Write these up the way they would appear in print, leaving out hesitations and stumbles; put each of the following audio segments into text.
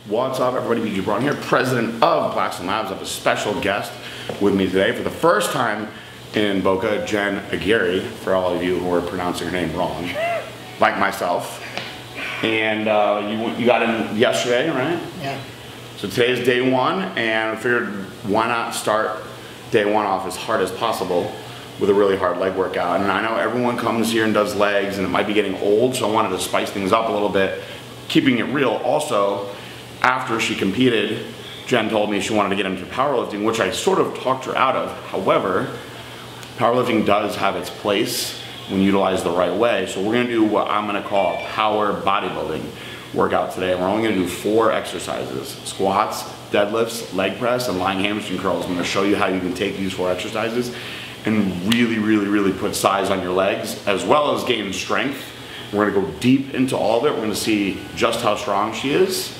What's up, everybody? BG Braun here, president of Blackstone Labs. I have a special guest with me today for the first time in Boca, Jen Aguirre, for all of you who are pronouncing her name wrong, like myself. And you got in yesterday, right? Yeah. So today's day one, and I figured why not start day one off as hard as possible with a really hard leg workout. And I know everyone comes here and does legs, and it might be getting old, so I wanted to spice things up a little bit, keeping it real. Also, after she competed, Jen told me she wanted to get into powerlifting, which I sort of talked her out of. However, powerlifting does have its place when utilized the right way. So we're gonna do what I'm gonna call a power bodybuilding workout today. We're only gonna do 4 exercises: squats, deadlifts, leg press, and lying hamstring curls. I'm gonna show you how you can take these 4 exercises and really put size on your legs, as well as gain strength. We're gonna go deep into all of it. We're gonna see just how strong she is.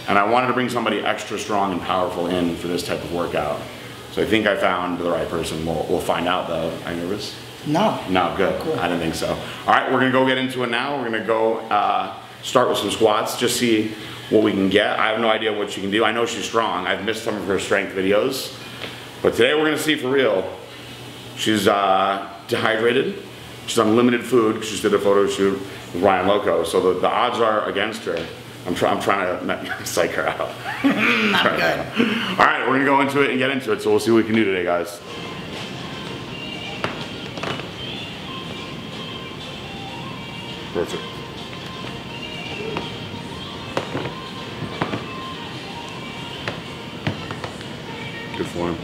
And I wanted to bring somebody extra strong and powerful in for this type of workout. So I think I found the right person. We'll find out though. Are you nervous? No. No, good. Cool. I didn't think so. All right, we're gonna go get into it now. We're gonna go start with some squats, just see what we can get. I have no idea what she can do. I know she's strong. I've missed some of her strength videos. But today we're gonna see for real. She's dehydrated. She's on limited food because she just did a photo shoot with Ryan Loco. So the odds are against her. I'm trying to psych her out. Not good. All right, we're gonna go into it and get into it. So we'll see what we can do today, guys. Perfect. Good form.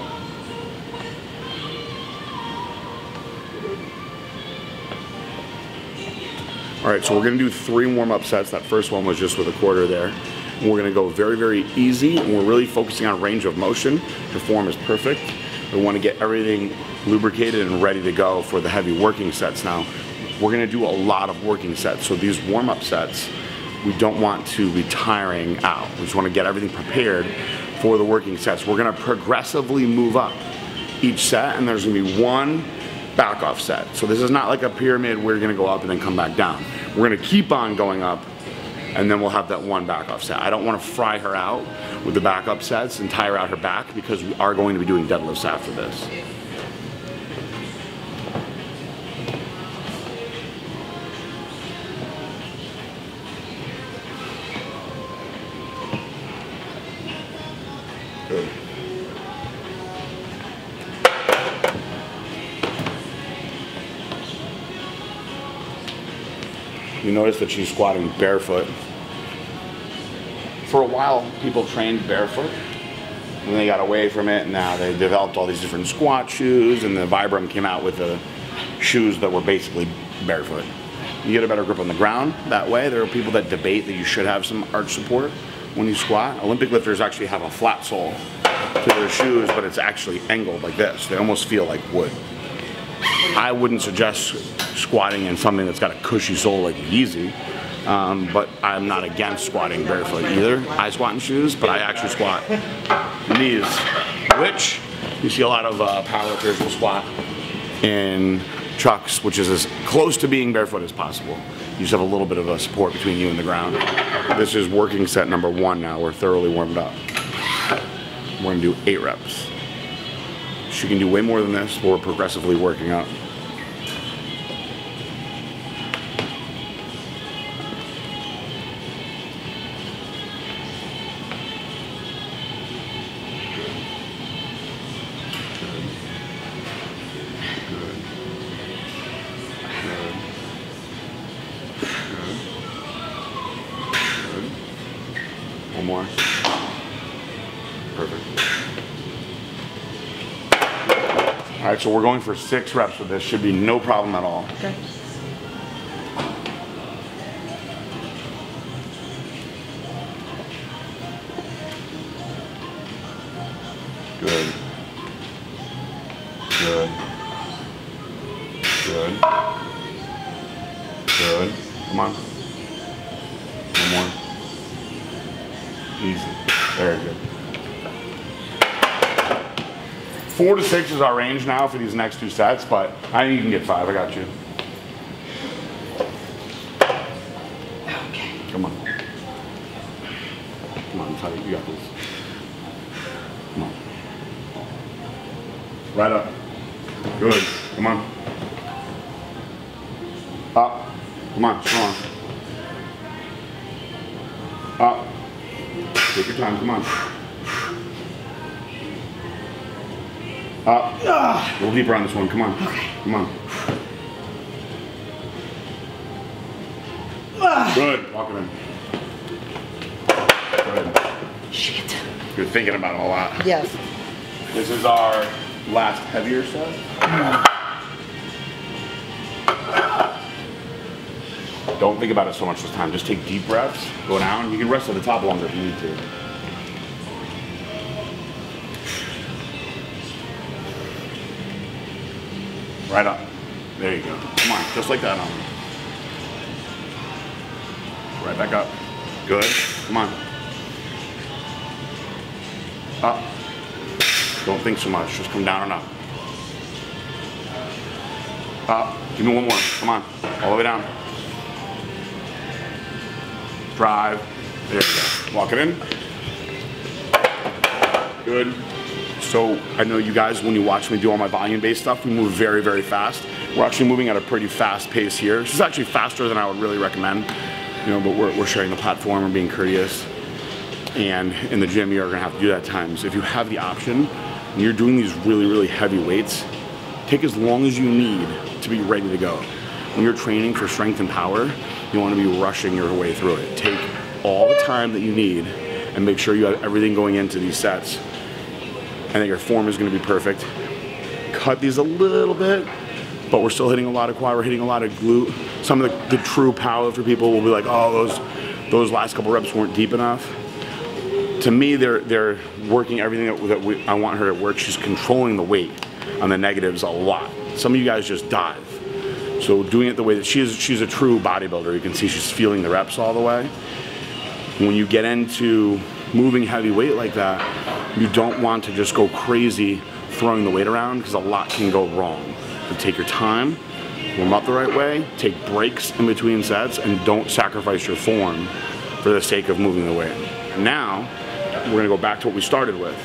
All right, so we're gonna do 3 warm-up sets. That first one was just with a quarter there. And we're gonna go very easy, and we're really focusing on range of motion. Her form is perfect. We wanna get everything lubricated and ready to go for the heavy working sets. Now, we're gonna do a lot of working sets. So these warm-up sets, we don't want to be tiring out. We just wanna get everything prepared for the working sets. We're gonna progressively move up each set, and there's gonna be 1 back off set. So this is not like a pyramid where you're gonna go up and then come back down. We're gonna keep on going up, and then we'll have that 1 back off set. I don't wanna fry her out with the back up sets and tire out her back, because we are going to be doing deadlifts after this. Good. You notice that she's squatting barefoot. For a while, people trained barefoot, and they got away from it, and now they developed all these different squat shoes, and the Vibram came out with the shoes that were basically barefoot. You get a better grip on the ground that way. There are people that debate that you should have some arch support when you squat. Olympic lifters actually have a flat sole to their shoes, but it's actually angled like this. They almost feel like wood. I wouldn't suggest squatting in something that's got a cushy sole like Yeezy, but I'm not against squatting barefoot either. I squat in shoes, but I actually squat in these, which you see a lot of powerlifters will squat in chucks, which is as close to being barefoot as possible. You just have a little bit of a support between you and the ground. This is working set number 1 now. We're thoroughly warmed up. We're gonna do 8 reps. She can do way more than this, but we're progressively working up. One more. Perfect. All right, so we're going for 6 reps with this. Should be no problem at all. Okay. Good. Good. Good. Good. Come on. One more. Easy. Very good. 4 to 6 is our range now for these next 2 sets, but I think you can get 5. I got you. Okay. Come on. Come on, tight. You got this. Come on. Right up. Good. Come on. Up. Come on, strong. Up. Take your time, come on. Up. A little deeper on this one, come on. Okay. Come on. Good. Walk it in. Good. Shit. You're thinking about it a lot. Yes. This is our last heavier set. Don't think about it so much this time. Just take deep breaths, go down. You can rest at the top longer if you need to. Right up. There you go. Come on, just like that on. Right back up. Good. Come on. Up. Don't think so much. Just come down and up. Up. Give me one more. Come on. All the way down. Drive. There you go. Walk it in. Good. So I know you guys, when you watch me do all my volume-based stuff, we move very, very fast. We're actually moving at a pretty fast pace here. This is actually faster than I would really recommend, you know, but we're sharing the platform, we're being courteous. And in the gym, you're gonna have to do that at times. If you have the option, and you're doing these really, really heavy weights, take as long as you need to be ready to go. When you're training for strength and power, you wanna be rushing your way through it. Take all the time that you need and make sure you have everything going into these sets and that your form is gonna be perfect. Cut these a little bit, but we're still hitting a lot of quad, we're hitting a lot of glute. Some of the true powerlifter people will be like, oh, those last couple reps weren't deep enough. To me, they're working everything that I want her to work. She's controlling the weight on the negatives a lot. Some of you guys just dive. So doing it the way that she's a true bodybuilder. You can see she's feeling the reps all the way. When you get into moving heavy weight like that, you don't want to just go crazy throwing the weight around because a lot can go wrong. So take your time, warm up the right way, take breaks in between sets, and don't sacrifice your form for the sake of moving the weight. Now, we're gonna go back to what we started with.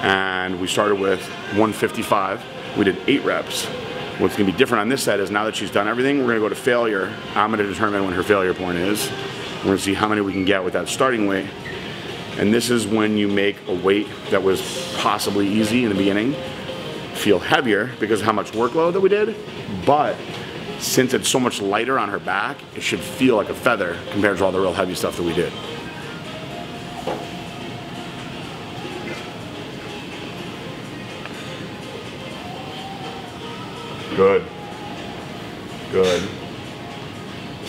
And we started with 155. We did 8 reps. What's gonna be different on this set is now that she's done everything, we're gonna go to failure. I'm gonna determine when her failure point is. We're gonna see how many we can get with that starting weight. And this is when you make a weight that was possibly easy in the beginning feel heavier because of how much workload that we did. But since it's so much lighter on her back, it should feel like a feather compared to all the real heavy stuff that we did. Good. Good.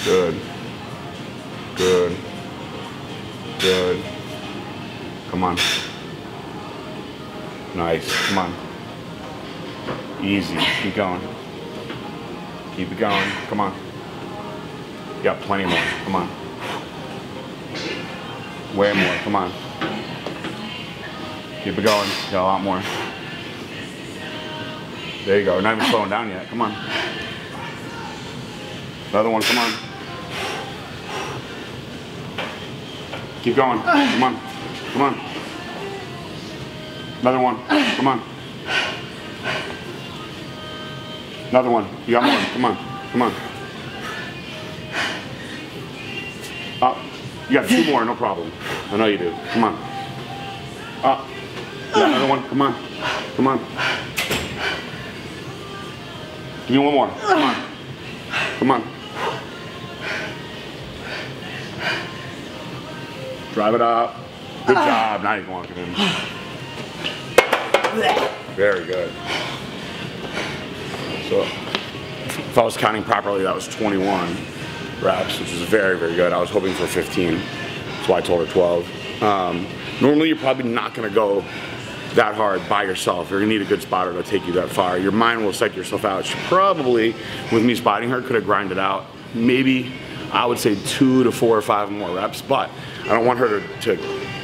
Good. Good. Good. Come on. Nice. Come on. Easy. Keep going. Keep it going. Come on. You got plenty more. Come on. Way more. Come on. Keep it going. Got a lot more. There you go. We're not even slowing down yet. Come on. Another one. Come on. Keep going. Come on. Come on. Another one. Come on. Another one. You got more. Come on. Come on. Up. You got 2 more. No problem. I know you do. Come on. Up. Yeah, another one. Come on. Come on. Give me one more. Come on. Come on. Drive it up. Good job. Now you can walk it in. Very good. So, if I was counting properly, that was 21 reps, which is very, very good. I was hoping for 15. That's why I told her 12. Normally, you're probably not going to go that hard by yourself. You're gonna need a good spotter to take you that far. Your mind will psych yourself out. She probably, with me spotting her, could have grinded out maybe, I would say 2 to 4 or 5 more reps, but I don't want her to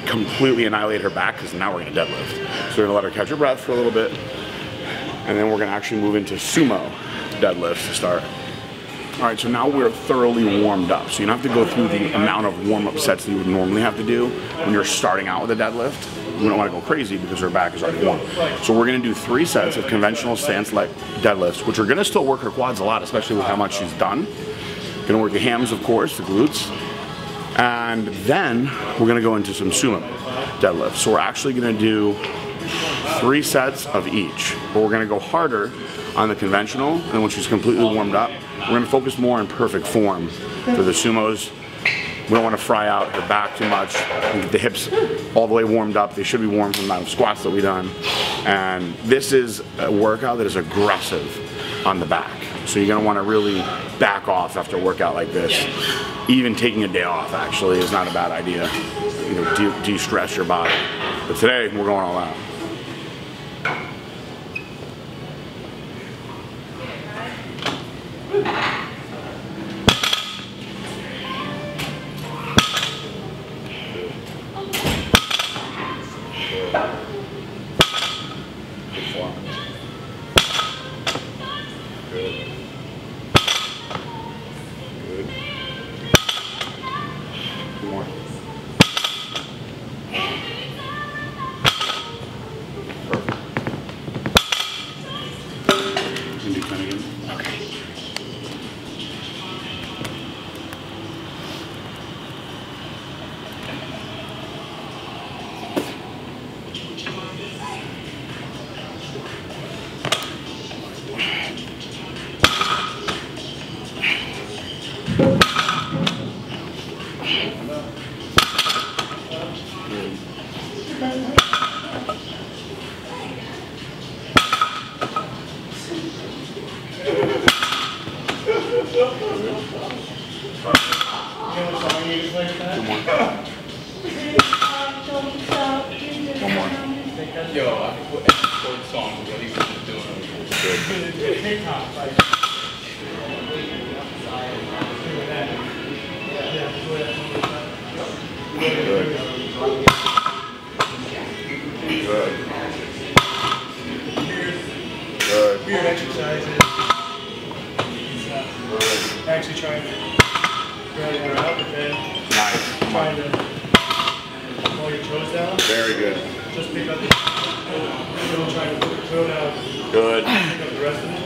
completely annihilate her back because now we're gonna deadlift. So we're gonna let her catch her breath for a little bit, and then we're gonna actually move into sumo deadlifts to start. All right, so now we're thoroughly warmed up. So you don't have to go through the amount of warm-up sets that you would normally have to do when you're starting out with a deadlift. We don't want to go crazy because our back is already warm. So we're going to do 3 sets of conventional stance leg deadlifts, which are going to still work our quads a lot, especially with how much she's done. Going to work the hams, of course, the glutes. And then we're going to go into some sumo deadlifts. So we're actually going to do 3 sets of each. But we're going to go harder on the conventional, and when she's completely warmed up, we're going to focus more on perfect form for the sumos. We don't want to fry out her back too much. We get the hips all the way warmed up. They should be warm from the amount of squats that we've done. And this is a workout that is aggressive on the back. So you're going to want to really back off after a workout like this. Even taking a day off actually is not a bad idea. You know, de-stress your body. But today we're going all out. Weird exercises. Actually trying to grab her up and then trying to pull your toes down. Very good. Just pick up the don't try to put your toe down. Good. Pick up the rest of it.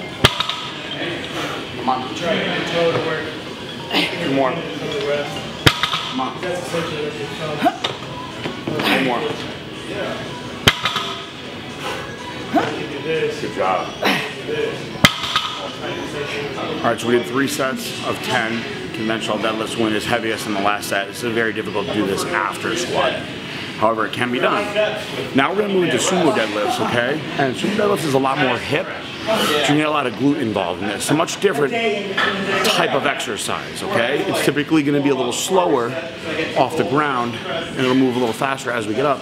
Come on. Try to get your toe to work. 2 more. The rest. Come on. That's essentially what your toe. 1 more. Yeah. Do this. Good job. This. All right, so we did 3 sets of 10 conventional deadlifts. When is heaviest in the last set. It's very difficult to do this after squatting. However, it can be done. Now we're going to move into sumo deadlifts, okay? And sumo deadlifts is a lot more hip. So you need a lot of glute involved in this. It's a much different type of exercise, okay? It's typically going to be a little slower off the ground, and it'll move a little faster as we get up.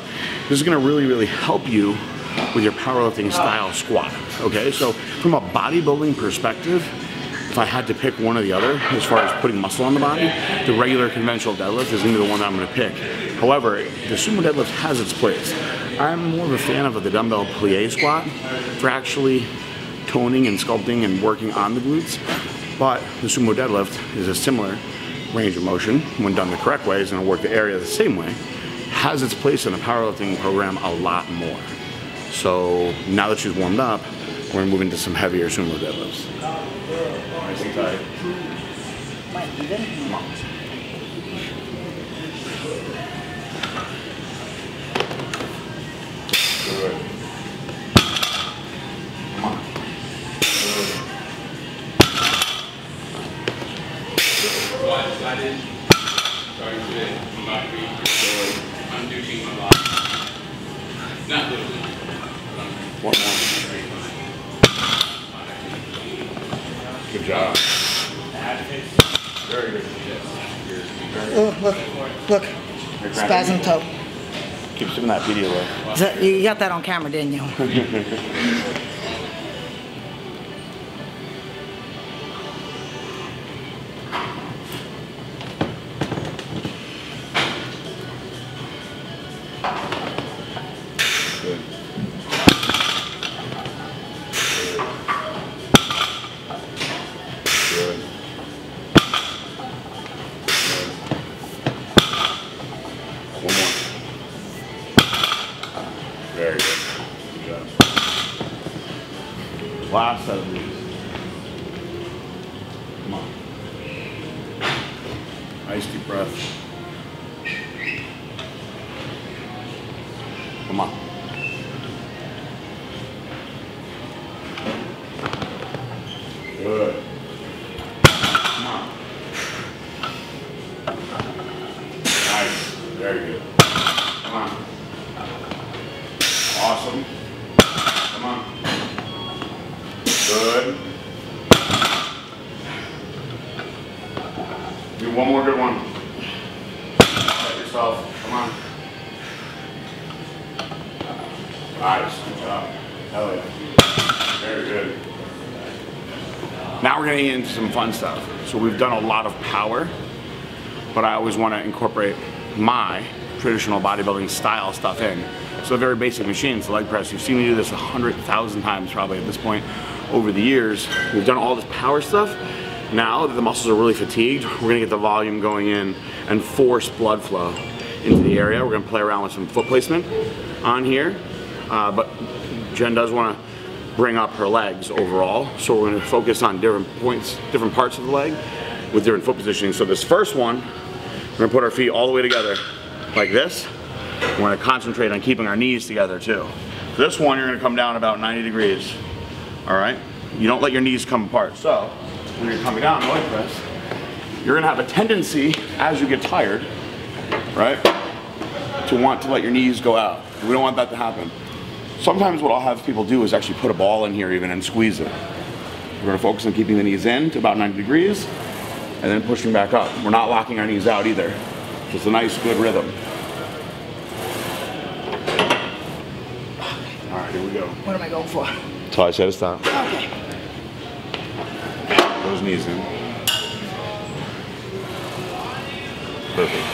This is going to really, really help you with your powerlifting style squat, okay? So from a bodybuilding perspective, if I had to pick one or the other, as far as putting muscle on the body, the regular conventional deadlift is going to be the one that I'm going to pick. However, the sumo deadlift has its place. I'm more of a fan of the dumbbell plie squat for actually toning and sculpting and working on the glutes, but the sumo deadlift is a similar range of motion. When done the correct way, it's going to work the area the same way. Has its place in a powerlifting program a lot more. So now that she's warmed up, we're going to move into some heavier sumo deadlifts. Nice and tight. Come on. Good. Come on. Good. I did start today. I'm doing a lot. Not literally. One more. Good job. Very good. Look. Spasm toe. Keep doing that video though. So you got that on camera, didn't you? Very good. Good job. Last set of these. Come on. Nice deep breath. Come on. Good. Come on. Nice. Very good. Come on. Awesome. Come on. Good. Do one more good one. Set yourself. Come on. Nice. Good job. Hell yeah. Very good. Now we're going to get into some fun stuff. So we've done a lot of power, but I always want to incorporate my traditional bodybuilding style stuff in. So very basic machines, the leg press. You've seen me do this 100,000 times probably at this point over the years. We've done all this power stuff. Now that the muscles are really fatigued, we're gonna get the volume going in and force blood flow into the area. We're gonna play around with some foot placement on here, but Jen does wanna bring up her legs overall. So we're gonna focus on different points, different parts of the leg with different foot positioning. So this first one, we're gonna put our feet all the way together like this. We're gonna concentrate on keeping our knees together too. This one, you're gonna come down about 90 degrees, all right? You don't let your knees come apart. So when you're coming down leg press, you're gonna have a tendency as you get tired, right, to want to let your knees go out. We don't want that to happen. Sometimes what I'll have people do is actually put a ball in here even and squeeze it. We're gonna focus on keeping the knees in to about 90 degrees and then pushing back up. We're not locking our knees out either. Just a nice, good rhythm. All right, here we go. What am I going for? So I said to stop. Okay. Those knees in. Perfect.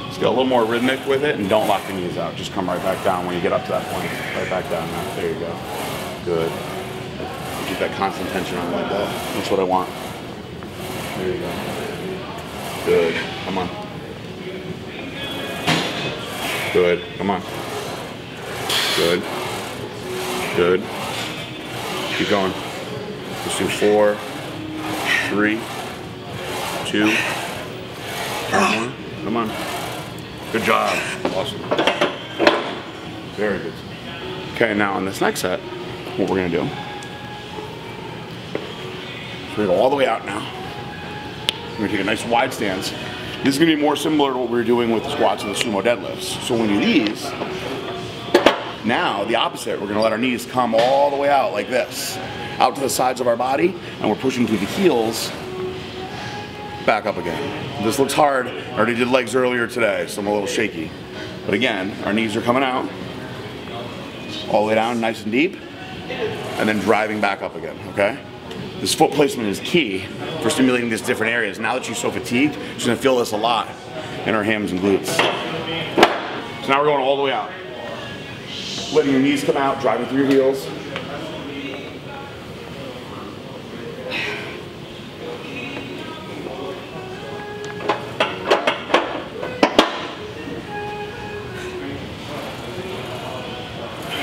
Just get a little more rhythmic with it and don't lock the knees out. Just come right back down when you get up to that point. Right back down now. There you go. Good. Keep that constant tension on like that. That's what I want. There you go. Good. Come on. Good. Come on. Good. Good. Keep going. Let's do 4, 3, 2, 1. Come on. Good job. Awesome. Very good. Okay, now on this next set, what we're going to do, we're going to go all the way out now. We're going to take a nice wide stance. This is going to be more similar to what we were doing with the squats and the sumo deadlifts. So when we do these, now the opposite, we're going to let our knees come all the way out like this, out to the sides of our body, and we're pushing through the heels back up again. This looks hard. I already did legs earlier today, so I'm a little shaky. But again, our knees are coming out, all the way down nice and deep, and then driving back up again, okay? This foot placement is key for stimulating these different areas. Now that she's so fatigued, she's gonna feel this a lot in her hams and glutes. So now we're going all the way out. Letting your knees come out, driving through your heels.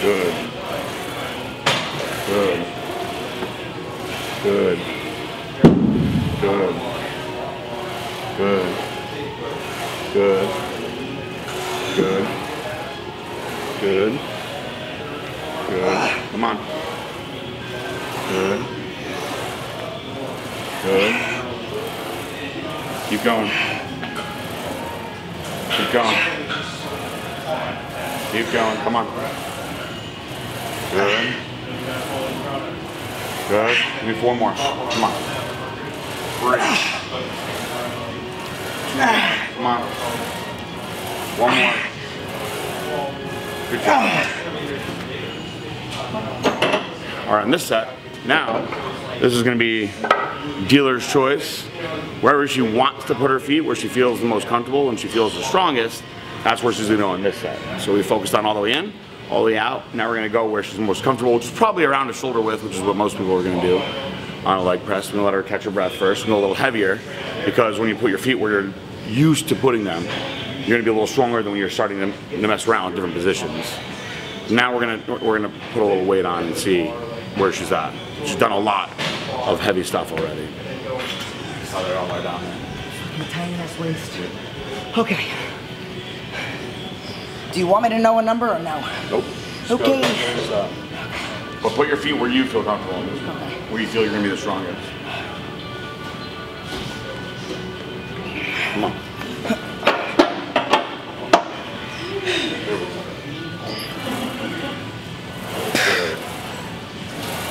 Good. Good. Good. Good. Good. Good. Good. Good. Good. Come on. Good. Good. Keep going. Keep going. Keep going. Come on. Good. Good. Give me 4 more. Come on. 3. 2 more. Come on. 1 more. Good job. All right, in this set, now, this is going to be dealer's choice. Wherever she wants to put her feet, where she feels the most comfortable and she feels the strongest, that's where she's going to go in this set. So we focused on all the way in, all the way out. Now we're going to go where she's most comfortable, which is probably around the shoulder width, which is what most people are going to do. on a leg press. We're gonna let her catch her breath first and go a little heavier, because when you put your feet where you're used to putting them, you're gonna be a little stronger than when you're starting to mess around with different positions. Now we're gonna put a little weight on and see where she's at. She's done a lot of heavy stuff already. Saw that all the way down there. My tiny ass waist. Okay. Do you want me to know a number or no? Nope. Okay. But put your feet where you feel comfortable, Okay. where you feel you're gonna be the strongest. Come on.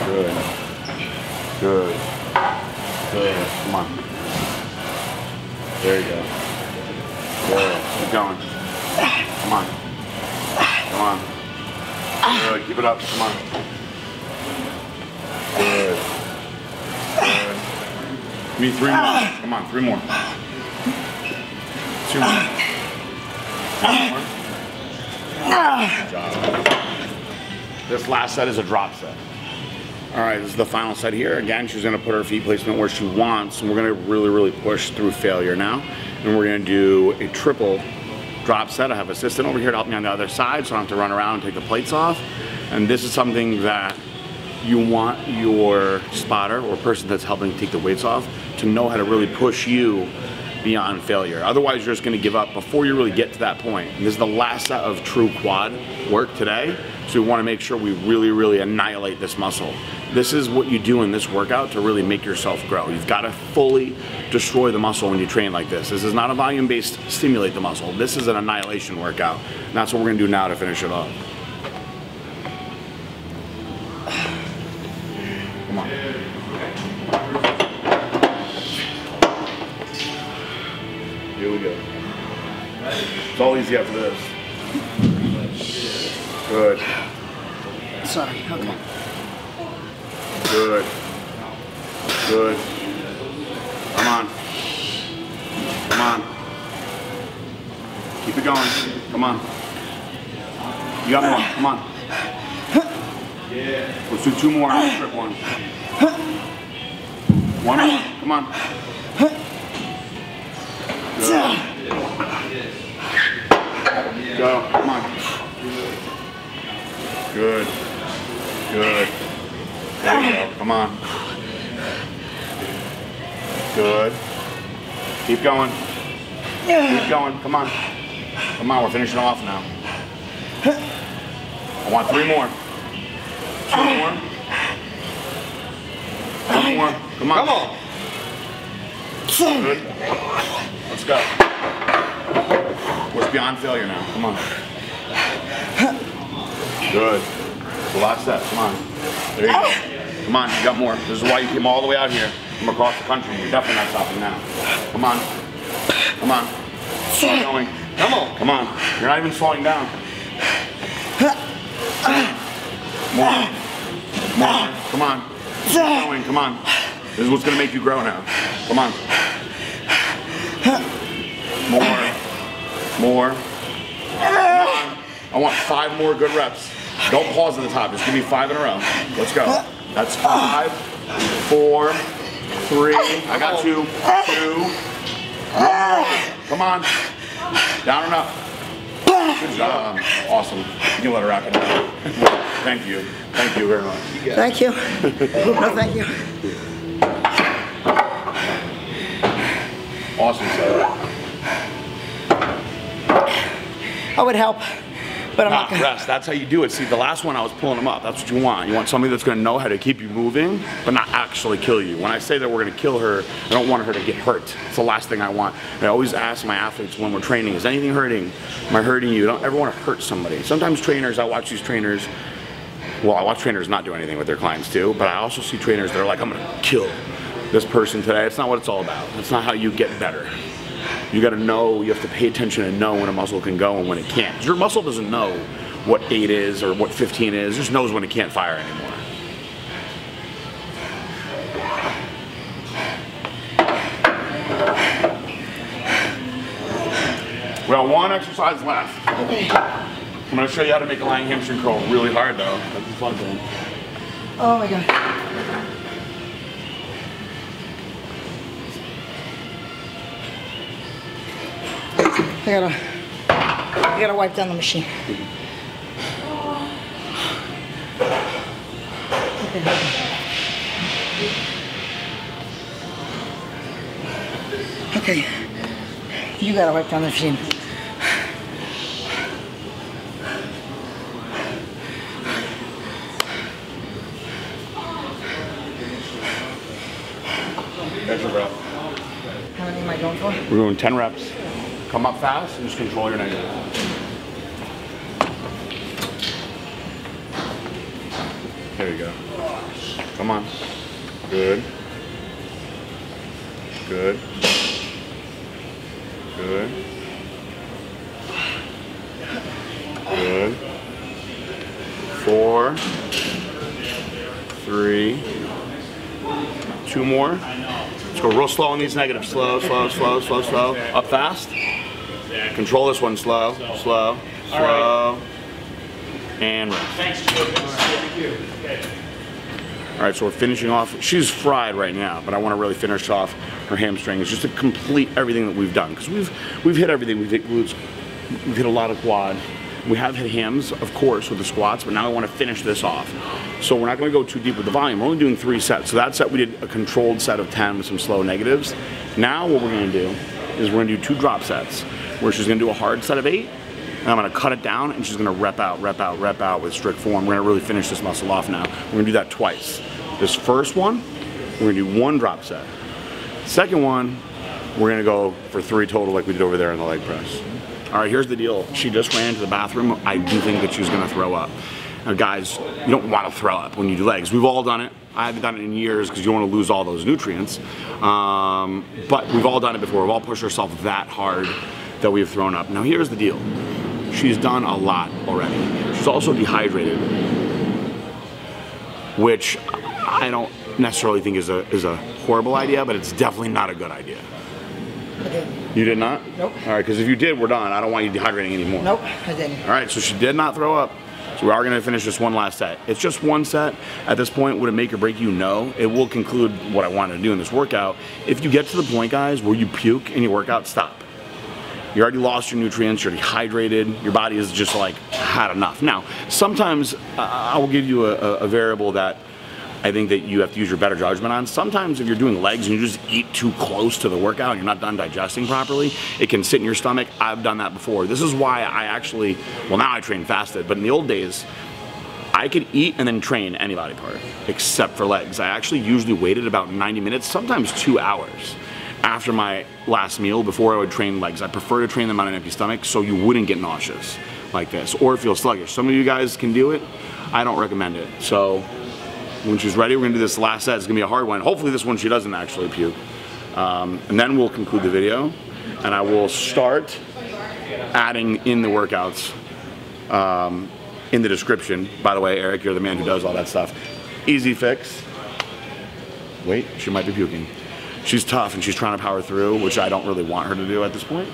Good. Good. Good. Come on. There you go. Good. Keep going. Come on. Come on. Good. Keep it up. Come on. Good. Good. Give me 3 more. Come on, 3 more. 2 more. 1 more. Good job. This last set is a drop set. All right, this is the final set here. Again, she's gonna put her feet placement where she wants, and we're gonna really push through failure now. And we're gonna do a triple drop set. I have an assistant over here to help me on the other side, so I don't have to run around and take the plates off. And this is something that you want your spotter or person that's helping take the weights off to know how to really push you beyond failure. Otherwise, you're just gonna give up before you really get to that point. And this is the last set of true quad work today, so we wanna make sure we really annihilate this muscle. This is what you do in this workout to really make yourself grow. You've gotta fully destroy the muscle when you train like this. This is not a volume-based stimulate the muscle. This is an annihilation workout. And that's what we're gonna do now to finish it off. Come on. Here we go. It's all easy after this. Good. Sorry. Okay. Good. Good. Come on. Come on. Keep it going. Come on. You got more. Come on. Let's do 2 more. Trip 1. 1 more. Come on. Good. Go. Come on. Good. Good. There you go. Come on. Good. Keep going. Keep going. Come on. Come on. We're finishing off now. I want 3 more. 2 more. 1 more. Come on. Come on. Good. Let's go. We're beyond failure now. Come on. Good. The last set. Come on. There you go. Come on. You got more. This is why you came all the way out here from across the country. You're definitely not stopping now. Come on. Come on. Keep going. Come on. Come on. You're not even slowing down. More. More. Come on. Keep going. Come on. This is what's going to make you grow now. Come on. More. More. Come on. I want 5 more good reps. Don't pause at the top. Just give me 5 in a row. Let's go. That's 5, 4, 3. I got 2. 2. 1 more. Come on. Down and up. Good job. Awesome. You can let her rock it now. Thank you. Thank you very much. Thank you. No, thank you. Awesome, sir. I would help, but I'm not gonna. Rest. That's how you do it. See, the last one I was pulling them up. That's what you want. You want somebody that's going to know how to keep you moving, but not actually kill you. When I say that we're going to kill her, I don't want her to get hurt. It's the last thing I want. And I always ask my athletes when we're training, is anything hurting? Am I hurting you? I don't ever want to hurt somebody. Sometimes trainers, I watch these trainers, well, I watch trainers not do anything with their clients too, but I also see trainers that are like, I'm going to kill this person today. It's not what it's all about. It's not how you get better. You got to know, you have to pay attention and know when a muscle can go and when it can't. 'Cause your muscle doesn't know what 8 is or what 15 is. It just knows when it can't fire anymore. Well, 1 exercise left. Okay. I'm going to show you how to make a lying hamstring curl really hard though. That's the fun thing. Oh my God. I gotta wipe down the machine. Okay. You gotta wipe down the machine. Catch your breath. How many am I going for? We're doing 10 reps. Come up fast and just control your negative. There you go. Come on. Good. Good. Good. Good. 4, 3, 2 more. Let's go real slow on these negatives. Slow, slow, slow, slow, slow. Up fast. Control this one. Slow, slow, slow. And rest. All right, so we're finishing off. She's fried right now, but I want to really finish off her hamstrings just to complete everything that we've done, because we've hit everything. We've hit glutes, we've hit a lot of quad. We have hit hams, of course, with the squats, but now I want to finish this off. So we're not going to go too deep with the volume. We're only doing 3 sets. So that set we did a controlled set of 10 with some slow negatives. Now what we're going to do is we're going to do 2 drop sets, where she's going to do a hard set of 8, and I'm going to cut it down, and she's going to rep out, rep out, rep out with strict form. We're going to really finish this muscle off now. We're going to do that twice. This first one, we're going to do 1 drop set. Second one, we're going to go for 3 total like we did over there in the leg press. All right, here's the deal. She just ran to the bathroom. I do think that she was going to throw up. Now, guys, you don't want to throw up when you do legs. We've all done it. I haven't done it in years because you don't want to lose all those nutrients. But we've all done it before. We've all pushed ourselves that hard that we've thrown up. Now, here's the deal. She's done a lot already. She's also dehydrated, which I don't necessarily think is a horrible idea, but it's definitely not a good idea. You did not? Nope. All right, because if you did, we're done. I don't want you dehydrating anymore. Nope, I didn't. All right, so she did not throw up. So we are going to finish this one last set. It's just 1 set. At this point, would it make or break you? No. It will conclude what I wanted to do in this workout. If you get to the point, guys, where you puke in your workout, stop. You already lost your nutrients, you're dehydrated, your body is just like had enough. Now, sometimes I will give you a variable that I think that you have to use your better judgment on. Sometimes if you're doing legs and you just eat too close to the workout and you're not done digesting properly, it can sit in your stomach. I've done that before. This is why I actually, well, now I train fasted, but in the old days, I could eat and then train any body part except for legs. I actually usually waited about 90 minutes, sometimes 2 hours after my last meal before I would train legs. I prefer to train them on an empty stomach so you wouldn't get nauseous like this or feel sluggish. Some of you guys can do it. I don't recommend it. So when she's ready, we're gonna do this last set. It's gonna be a hard one. Hopefully this one she doesn't actually puke. And then we'll conclude the video and I will start adding in the workouts in the description. By the way, Eric, you're the man who does all that stuff. Easy fix. Wait, she might be puking. She's tough and she's trying to power through, which I don't really want her to do at this point.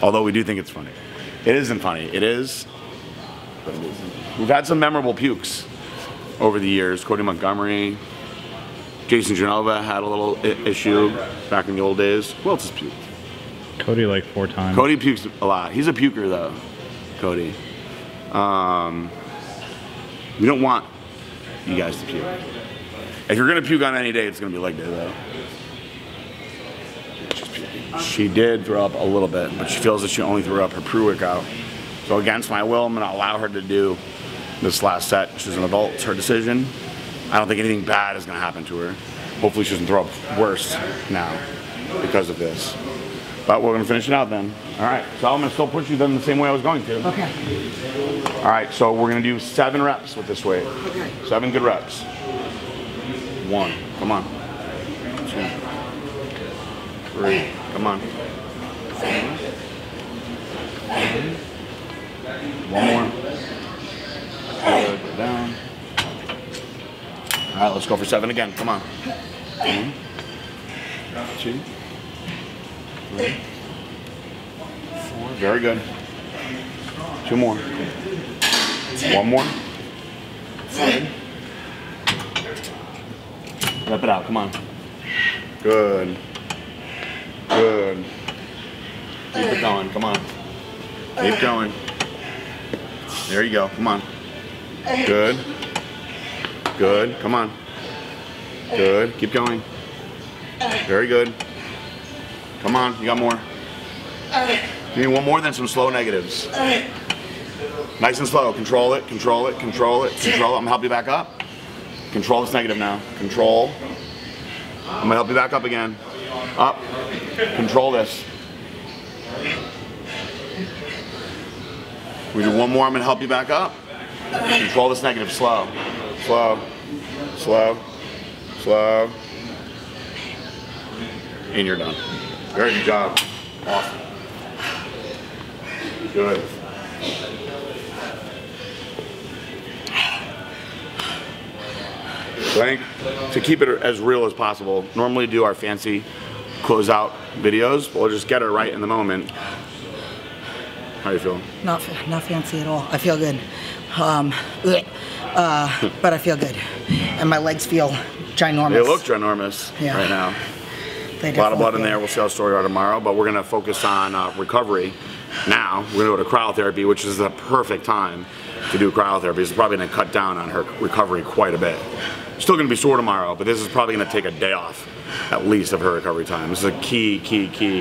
Although we do think it's funny. It isn't funny. It is, but it isn't. We've had some memorable pukes over the years. Cody Montgomery, Jason Genova had a little issue back in the old days. Who else has puked? Cody like 4 times. Cody pukes a lot. He's a puker though, Cody. We don't want you guys to puke. If you're gonna puke on any day, it's gonna be leg day though. She did throw up a little bit, but she feels that she only threw up her pre-workout. So against my will, I'm gonna allow her to do this last set. She's an adult, it's her decision. I don't think anything bad is gonna happen to her. Hopefully she doesn't throw up worse now because of this. But we're gonna finish it out then. All right, so I'm gonna still push you then the same way I was going to. Okay. All right, so we're gonna do 7 reps with this weight. Okay. 7 good reps. 1, come on. 2, 3, come on. 1 more. Good, go down. All right, let's go for 7 again, come on. 1, 2, 3, 4, very good. 2 more. 1 more. Good. Rep it out, come on. Good. Good. Keep it going. Come on. Keep going. There you go. Come on. Good. Good. Come on. Good. Keep going. Very good. Come on. You got more. You need one more, then some slow negatives. Nice and slow. Control it. Control it. Control it. Control it. I'm gonna help you back up. Control this negative now. Control. I'm gonna help you back up again. Up. Control this. We do one more. I'm gonna help you back up. Control this negative. Slow. Slow. Slow. Slow. And you're done. Very good job. Awesome. Good. So I think to keep it as real as possible, normally do our fancy closeout videos, but we'll just get it right in the moment. How are you feeling? Not fancy at all. I feel good. But I feel good. And my legs feel ginormous. They look ginormous right now. A lot of blood in there. We'll see how sore you are tomorrow, but we're going to focus on recovery now. We're going to go to cryotherapy, which is the perfect time to do cryotherapy. It's probably going to cut down on her recovery quite a bit. Still going to be sore tomorrow, but this is probably going to take a day off, at least, of her recovery time. This is a key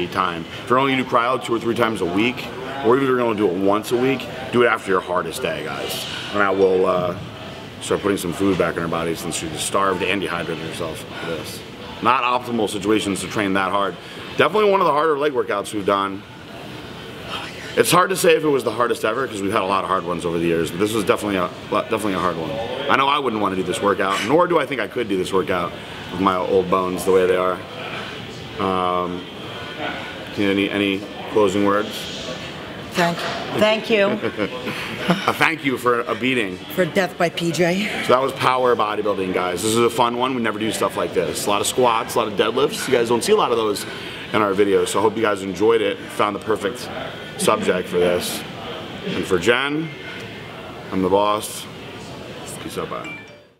time. If you're only going to do cryo 2 or 3 times a week, or even if you're going to do it once a week, do it after your hardest day, guys. And I will start putting some food back in her body since she just starved and dehydrated herself for this. Not optimal situations to train that hard. Definitely one of the harder leg workouts we've done. It's hard to say if it was the hardest ever because we've had a lot of hard ones over the years, but this was definitely a hard one. I know I wouldn't want to do this workout, nor do I think I could do this workout with my old bones the way they are. Any closing words? Thank you. A thank you for a beating. For death by PJ. So that was power bodybuilding, guys. This is a fun one. We never do stuff like this. A lot of squats, a lot of deadlifts. You guys don't see a lot of those in our videos, so I hope you guys enjoyed it, found the perfect subject for this. And for Jen, I'm the boss. Peace out, bye.